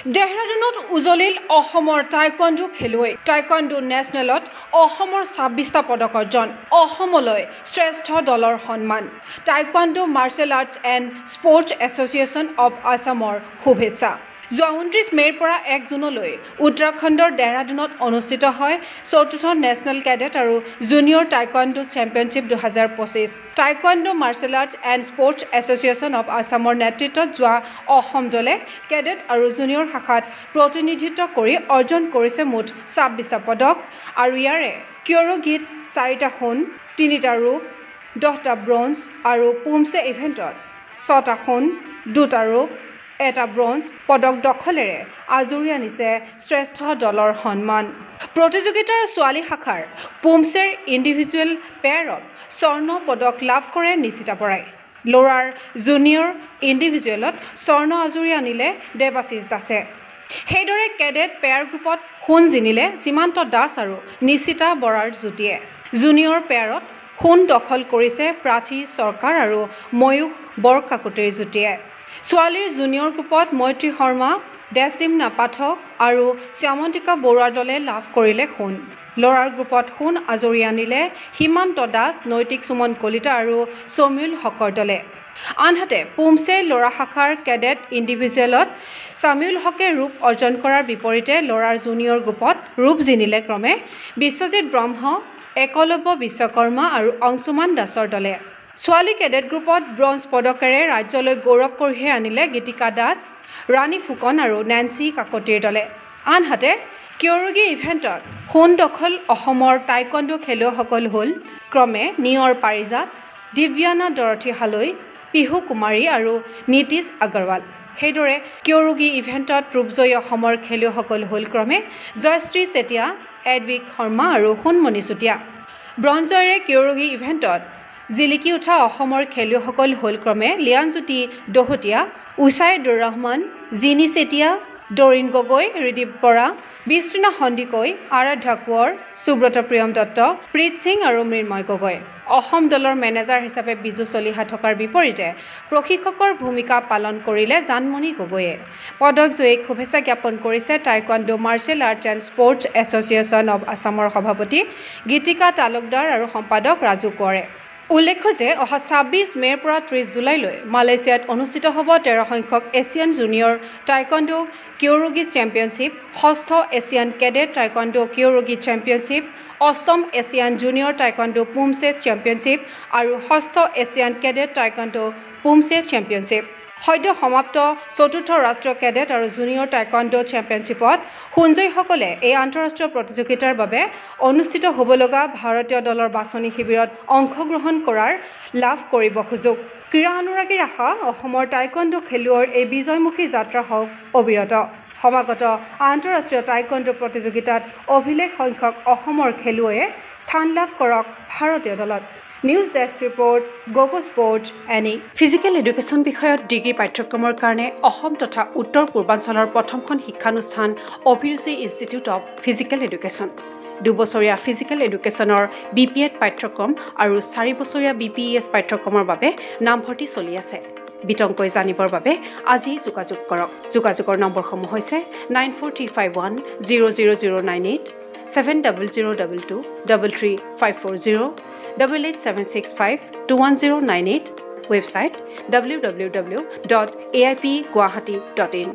দেহৰাদুনত উজলিল অসমৰ টাইকোৱাণ্ডো খেলুৱৈ টাইকোৱাণ্ডো নেশ্যনেলত অসমৰ 26টা পদক অৰ্জন অসমলৈ শ্ৰেষ্ঠ দলৰ সন্মান taekwondo martial arts and sports association of আছামৰ শুভেচ্ছা 29 মে'ৰ পৰা 1 জুনলৈ উত্তৰাখণ্ডৰ দেহৰাদুনত অনুষ্ঠিত হয় চতুৰ্থ নেশ্যনেল কেডেট আৰু junior taekwondo championship 2025 taekwondo martial arts and sports association of আছামৰ নেতৃত্বত যোৱা অসম দলে কেডেট আৰু জুনিয়ৰ শাখাত প্ৰতিনিধিত্ব কৰি অৰ্জন কৰিছে মুঠ 26টা পদক আৰু ইয়াৰে কিয়ৰোগীত 4টা সোণ 3টা ৰূপ 10টা ব্ৰঞ্জ আৰু পুমছে ইভেণ্টত 6টা সোণ 2টা ৰূপ এটা ব্ৰঞ্জ পদক দখলেৰে আজৰি আনিছে শ্ৰেষ্ঠ দলৰ সন্মান প্ৰতিযোগিতাৰ ছোৱালী শাখাৰ পুমছেৰ ইণ্ডিভিজুৱেল পেয়াৰত স্বৰ্ণ পদক লাভ কৰে নিশিতা বৰাই ল'ৰাৰ জুনিয়ৰ ইণ্ডিভিজুৱেলত স্বৰ্ণ আজৰি আনিলে দেৱাশিষ দাসে সেইদৰে কেডেট পেয়াৰ গ্ৰুপত সোণ জিনিলে সীমান্ত দাস আৰু নিশিতা বৰাৰ যুটিয়ে জুনিয়ৰ পেয়াৰত সোণ দখল কৰিছে প্ৰাচী চৰকাৰ আৰু ময়ূখ বৰকাকতিৰ যুটিয়ে ছোৱালীৰ জুনিয়ৰ গ্ৰুপত মৈত্ৰী শৰ্মা দেশদিমনা পাঠক আৰু শ্যামন্তিকা বৰুৱাৰ দলে লাভ কৰিলে সোণ ল'ৰাৰ গ্ৰুপত সোণ আজৰি আনিলে হিমান্ত দাস নৈতিক সুমন কলিতা আৰু সমীউল হকৰ দলে আনহাতে পুমছে ল'ৰা শাখাৰ কেডেট ইণ্ডিভিজুৱেলত সামিউল হকে ৰূপ অৰ্জন কৰাৰ বিপৰীতে ল'ৰাৰ জুনিয়ৰ গ্ৰুপত ৰূপ জিনিলে ক্ৰমে বিশ্বজিৎ ব্ৰহ্ম একলব্য বিশ্বকৰ্মা আৰু অংশুমান দাসৰ দলে ছোৱালী কেডেট গ্ৰুপত ব্ৰঞ্জ পদকেৰে ৰাজ্যলৈ গৌৰৱ কঢ়িয়াই আনিলে গীতিকা দাস ৰাণী ফুকন আৰু নেন্সি কাকতিৰ দলে আনহাতে কিয়ৰোগী ইভেণ্টত সোণ দখল অসমৰ টাইকোৱাণ্ডো খেলুৱৈসকল হ'ল ক্ৰমে নিয়ৰ পাৰিজাত দিব্যানা দৰথী হালৈ পিহু কুমাৰী আৰু নীতিশ আগৰৱাল সেইদৰে কিয়ৰোগী ইভেণ্টত ৰূপজয়ী অসমৰ খেলুৱৈসকল হ'ল ক্ৰমে জয়শ্ৰী চেতিয়া এডৱিক শৰ্মা আৰু সোণমণি চুতীয়া ব্ৰঞ্জৰে কিয়ৰোগী ইভেণ্টত জিলিকি উঠা অসমৰ খেলুৱৈসকল হ'ল ক্ৰমে লিয়ানজ্যোতি দহোটীয়া উছাইদুৰ ৰহমান জিনি চেতিয়া ডৰিন গগৈ ৰিদীপ বৰা বিস্তৃণা সন্দিকৈ আৰাধ্যা কোঁৱৰ সুব্ৰত প্ৰিয়ম দত্ত প্ৰীত সিং আৰু মৃন্ময় গগৈ অসম দলৰ মেনেজাৰ হিচাপে বিজু চলিহা থকাৰ বিপৰীতে প্ৰশিক্ষকৰ ভূমিকা পালন কৰিলে জানমণি গগৈয়ে পদকজয়ীক শুভেচ্ছা জ্ঞাপন কৰিছে taekwondo martial arts and sports association of আছামৰ সভাপতি গীতিকা তালুকদাৰ আৰু সম্পাদক ৰাজু কোঁৱৰে উল্লেখ্য যে অহা 26 মে'ৰ পৰা 30 জুলাইলৈ মালয়েছিয়াত অনুষ্ঠিত হ'ব 13 সংখ্যক Asian junior taekwondo kyorugi championship 6ষ্ঠ Asian cadet taekwondo kyorugi championship 8ম Asian junior taekwondo poomsae championship আৰু 6ষ্ঠ Asian cadet taekwondo poomsae championship সদ্য সমাপ্ত চতুৰ্থ ৰাষ্ট্ৰীয় কেডেট আৰু জুনিয়ৰ টাইকোৱাণ্ডো চেম্পিয়নশ্বিপত সোণজয়ীসকলে এই আন্তঃৰাষ্ট্ৰীয় প্ৰতিযোগিতাৰ বাবে অনুষ্ঠিত হ'ব লগা ভাৰতীয় দলৰ বাছনি শিবিৰত অংশগ্ৰহণ কৰাৰ লাভ কৰিব সুযোগ ক্ৰীড়া অনুৰাগীৰ আশা অসমৰ টাইকোৱাণ্ডো খেলুৱৈৰ এই বিজয়মুখী যাত্ৰা হওক অবিৰত সমাগত আন্তঃৰাষ্ট্ৰীয় টাইকোৱাণ্ডো প্ৰতিযোগিতাত অভিলেখ সংখ্যক অসমৰ খেলুৱৈয়ে স্থান লাভ কৰক ভাৰতীয় দলত নিউজ ডেস্ক ৰিপৰ্ট গগো স্পৰ্টছ এনি ফিজিকেল এডুকেশ্যন বিষয়ত ডিগ্ৰী পাঠ্যক্ৰমৰ কাৰণে অসম তথা উত্তৰ পূৰ্বাঞ্চলৰ প্ৰথমখন শিক্ষানুষ্ঠান অভিৰুচি ইনষ্টিটিউট অৱ ফিজিকেল এডুকেশ্যন 2 বছৰীয়া ফিজিকেল এডুকেশ্যনৰ BPEd পাঠ্যক্ৰম আৰু 4 বছৰীয়া BPES পাঠ্যক্ৰমৰ বাবে নামভৰ্তি চলি আছে বিতংকৈ জানিবৰ বাবে আজি যোগাযোগ কৰক যোগাযোগৰ নম্বৰসমূহ হৈছে 9435100098 7002233540 88765210988 website www.aipguwahati.in